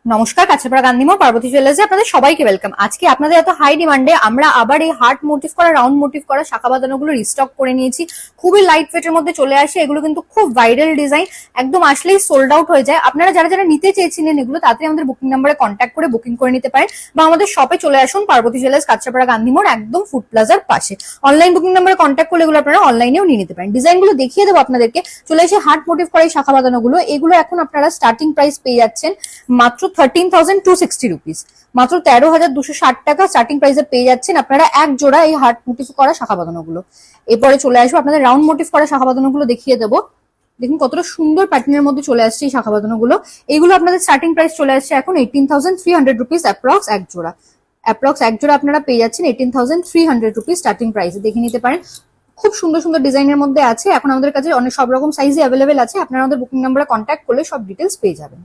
নমস্কার, কাছাপাড়া গান্ধীমোড় পার্বতী জুয়েলার্সে আপনাদের সবাইকে ওয়েলকাম। আজকে আপনাদের এত হাই ডিমান্ডে আমরা আবার এই হার্ট মোটিভ করা, রাউন্ড মোটিভ করা শাখা বাঁধানোগুলো রিস্টক করে নিয়েছি। খুবই লাইট ওয়েটের মধ্যে চলে আসে। এগুলো কিন্তু খুব ভাইরাল ডিজাইন, একদম আসলেই সোল্ড আউট হয়ে যায়। আপনারা যারা যারা নিতে চেয়েছিলেন এগুলো, তাড়াতাড়ি আমাদের বুকিং নাম্বারে কন্ট্যাক্ট করে বুকিং করে নিতে পারেন, বা আমাদের শপে চলে আসুন, পার্বতী জুয়েলার্স, কাছাপাড়া গান্ধীমোড়, একদম ফুড প্লাজার পাশে। অনলাইন বুকিং নাম্বারে কন্ট্যাক্ট করলে এগুলো আপনারা অনলাইনেও নিয়ে নিতে পারেন। ডিজাইনগুলো দেখিয়ে দেবো আপনাদেরকে। চলে এসে হার্ট মোটিভ করা এই শাখা বাঁধানোগুলো, এগুলো এখন আপনারা স্টার্টিং প্রাইস পেয়ে যাচ্ছেন মাত্র 13,260 রুপিস, মাত্র 13,260 টাকা স্টার্টিং প্রাইসে পেয়ে যাচ্ছেন আপনারা এক জোড়া এই হার্ট মোটিভ করা শাখা বাঁধানোগুলো। এরপরে চলে আসবো আপনাদের রাউন্ড মোটিভ করা শাখা বাঁধানোগুলো দেখিয়ে দেবো। দেখুন কতটা সুন্দর প্যাটার্নের মধ্যে চলে আসছে এই শাখা বাঁধানোগুলো। এগুলো আপনাদের স্টার্টিং প্রাইস চলে আসছে এখন 18,300 রুপিস অ্যাপ্রক্স এক জোড়া। অ্যাপ্রক্স এক জোড়া আপনারা পেয়ে যাচ্ছেন 18,300 রুপিস স্টার্টিং প্রাইসে। দেখে নিতে পারেন, খুব সুন্দর সুন্দর ডিজাইনের মধ্যে আছে। এখন আমাদের কাছে অনেক সব রকম সাইজে অ্যাভেলেবেল আছে। আপনারা আমাদের বুকিং নাম্বারে কন্ট্যাক্ট করলে সব ডিটেলস পেয়ে যাবেন।